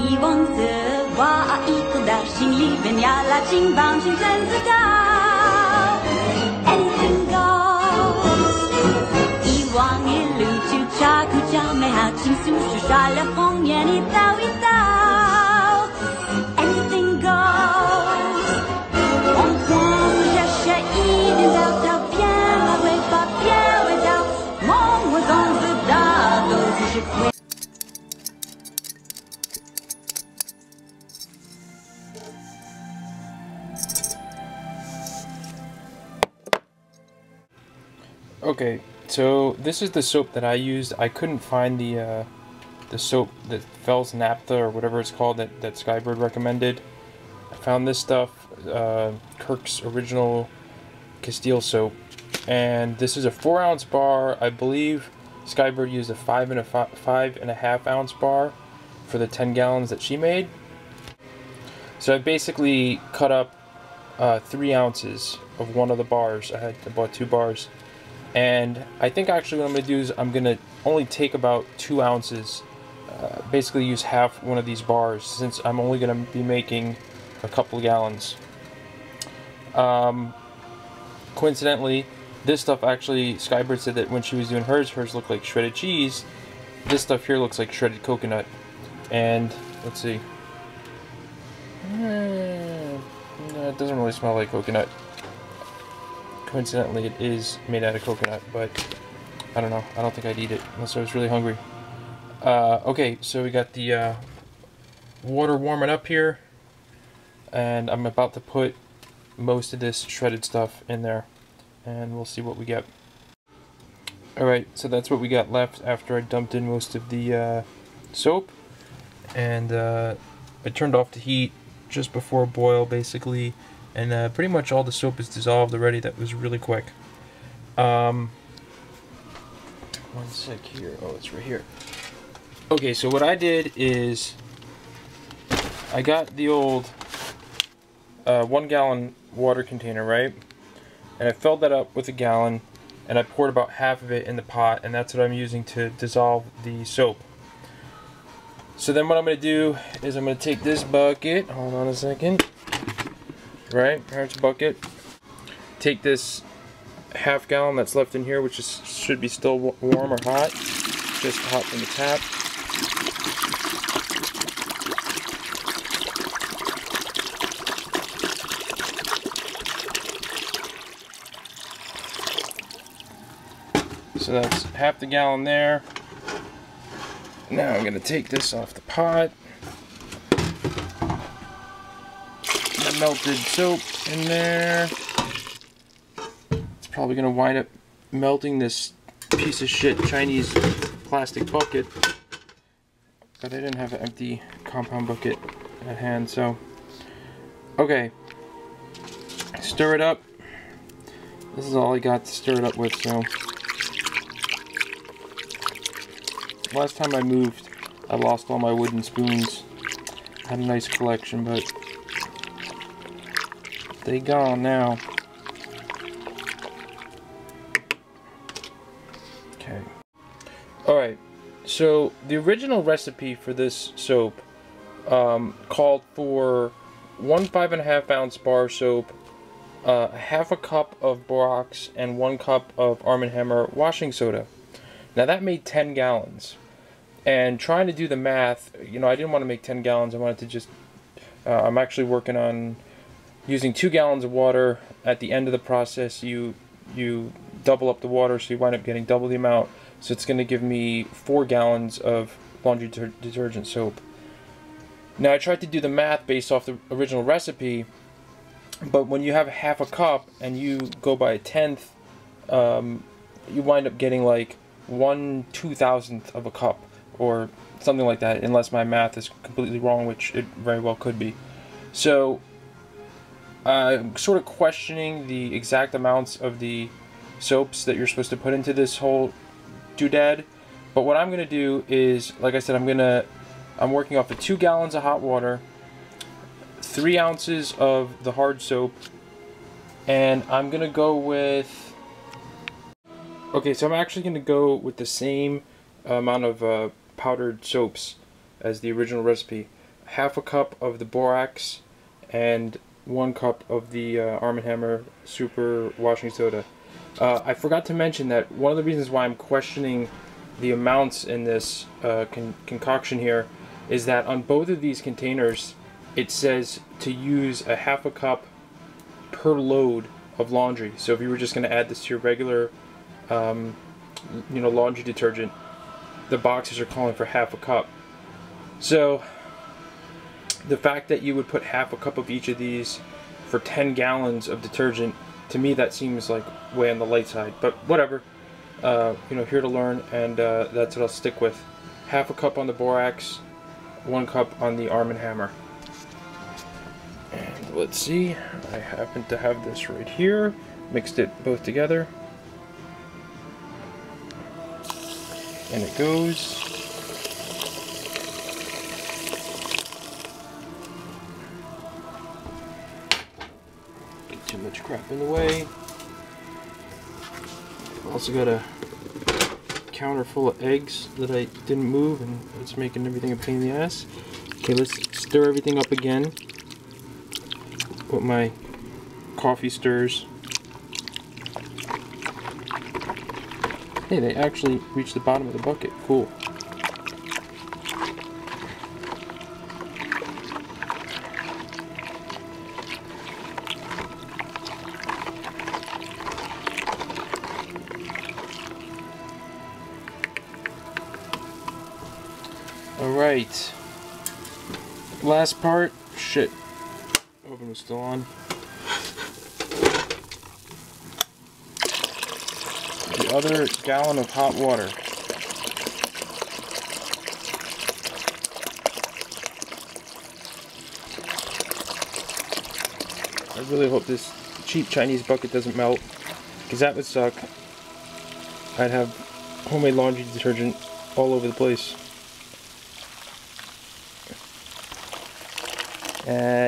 希望色画一口到心里边呀啦，金棒青山子高 ，anything goes。一往一路就查口角美好情愫是耍了红颜一刀一刀 ，anything goes。黄黄热血一点到头，偏来未发偏未到，梦我总知道都只是会。 Okay, so this is the soap that I used. I couldn't find the soap, the Fals Naptha or whatever it's called that Skybird recommended. I found this stuff, Kirk's Original Castile soap, and this is a 4-ounce bar. I believe Skybird used a 5.5 ounce bar for the 10 gallons that she made. So I basically cut up 3 ounces of one of the bars. I bought 2 bars. And I think actually what I'm going to do is I'm going to only take about 2 ounces, basically use half one of these bars, since I'm only going to be making a couple gallons. Coincidentally, this stuff actually, Skybird said that when she was doing hers looked like shredded cheese. This stuff here looks like shredded coconut. And, let's see. No, it doesn't really smell like coconut. Coincidentally, it is made out of coconut, but I don't know. I don't think I'd eat it unless I was really hungry. Okay, so we got the water warming up here, and I'm about to put most of this shredded stuff in there, and we'll see what we get. Alright, so that's what we got left after I dumped in most of the soap, and I turned off the heat just before boil, basically. And pretty much all the soap is dissolved already. That was really quick. One sec here. Oh, it's right here. Okay, so what I did is I got the old 1 gallon water container, right? And I filled that up with a gallon, and I poured about half of it in the pot, and that's what I'm using to dissolve the soap. So then what I'm going to do is I'm going to take this bucket. Hold on a second. Right, here's a bucket. Take this half gallon that's left in here, which should be still warm or hot, just hot from the tap. So that's half the gallon there. Now I'm going to take this off the pot. Melted soap in there. It's probably gonna wind up melting this piece of shit Chinese plastic bucket, but I didn't have an empty compound bucket at hand, so okay, stir it up. This is all I got to stir it up with. So last time I moved, I lost all my wooden spoons. I had a nice collection, but they gone now. Okay. Alright, so the original recipe for this soap called for 1 5.5 ounce bar soap, half a cup of borax, and 1 cup of Arm & Hammer washing soda. Now that made 10 gallons. And trying to do the math, you know, I didn't want to make 10 gallons. I wanted to just, I'm actually working on using 2 gallons of water. At the end of the process, you double up the water, so you wind up getting double the amount. So it's going to give me 4 gallons of laundry detergent soap. Now I tried to do the math based off the original recipe, but when you have half a cup and you go by a 1/10, you wind up getting like 1/2000th of a cup or something like that, unless my math is completely wrong, which it very well could be. So I'm sort of questioning the exact amounts of the soaps that you're supposed to put into this whole doodad. But what I'm going to do is, like I said, I'm working off of 2 gallons of hot water, 3 ounces of the hard soap, and I'm going to go with... Okay, so I'm actually going to go with the same amount of powdered soaps as the original recipe. half a cup of the borax and 1 cup of the Arm & Hammer Super Washing Soda. I forgot to mention that one of the reasons why I'm questioning the amounts in this concoction here is that on both of these containers it says to use a half a cup per load of laundry. So if you were just going to add this to your regular laundry detergent, the boxes are calling for half a cup. So the fact that you would put half a cup of each of these for 10 gallons of detergent, to me that seems like way on the light side, but whatever. Here to learn, and that's what I'll stick with. Half a cup on the borax, 1 cup on the Arm & Hammer. And let's see, I happen to have this right here. Mixed it both together. And it goes. Get too much crap in the way. Also got a counter full of eggs that I didn't move, and it's making everything a pain in the ass. Okay, let's stir everything up again. Put my coffee stirs. Hey, they actually reached the bottom of the bucket. Cool. Alright. Last part. Shit. Oven was still on. The other gallon of hot water. I really hope this cheap Chinese bucket doesn't melt, because that would suck. I'd have homemade laundry detergent all over the place.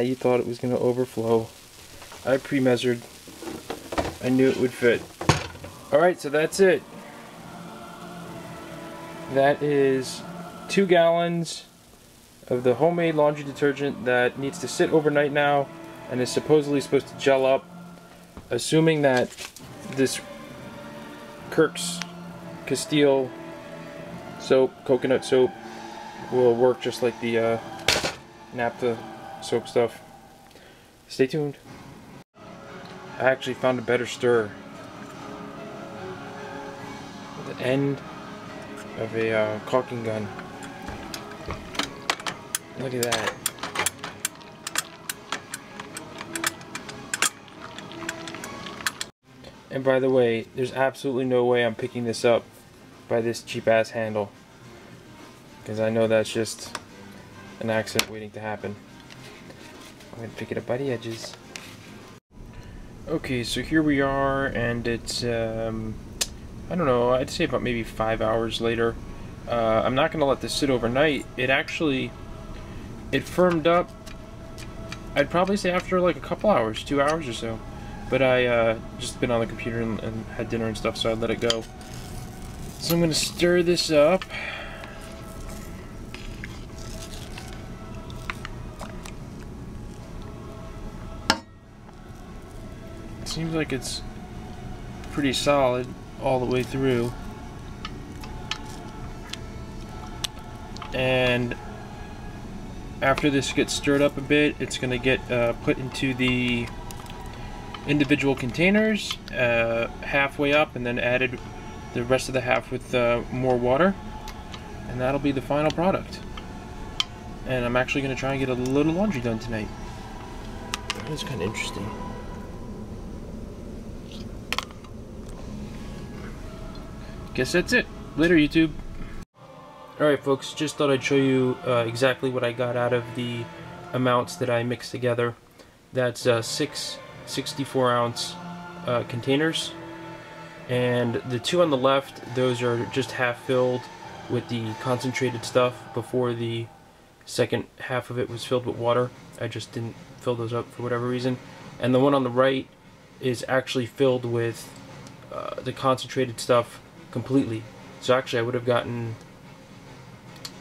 You thought it was going to overflow. I pre-measured. I knew it would fit. Alright, so that's it. That is 2 gallons of the homemade laundry detergent that needs to sit overnight now and is supposedly supposed to gel up, assuming that this Kirk's Castile soap, coconut soap, will work just like the Naptha soap stuff. Stay tuned. I actually found a better stir. The end of a caulking gun. Look at that. And by the way, there's absolutely no way I'm picking this up by this cheap ass handle, because I know that's just an accident waiting to happen. I'm going to pick it up by the edges. Okay, so here we are, and it's, I don't know, I'd say about maybe 5 hours later. I'm not going to let this sit overnight. It firmed up, I'd probably say after like a couple hours, 2 hours or so. But I just been on the computer and had dinner and stuff, so I let it go. So I'm going to stir this up. Seems like it's pretty solid all the way through. And after this gets stirred up a bit, it's going to get put into the individual containers, halfway up, and then added the rest of the half with more water. And that'll be the final product. And I'm actually going to try and get a little laundry done tonight. That's kind of interesting. Guess that's it. Later, YouTube. Alright folks, just thought I'd show you exactly what I got out of the amounts that I mixed together. That's 6 64-ounce containers, and the two on the left, those are just half filled with the concentrated stuff before the second half of it was filled with water. I just didn't fill those up for whatever reason. And the one on the right is actually filled with the concentrated stuff completely. So actually I would have gotten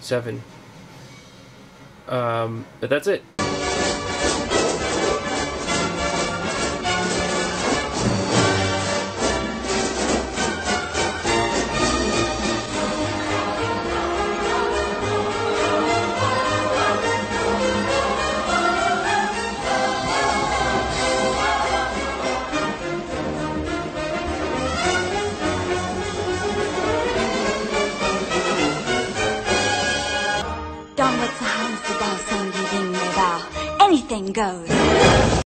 7 But that's it. Don't let the house about somebody ring me about anything goes.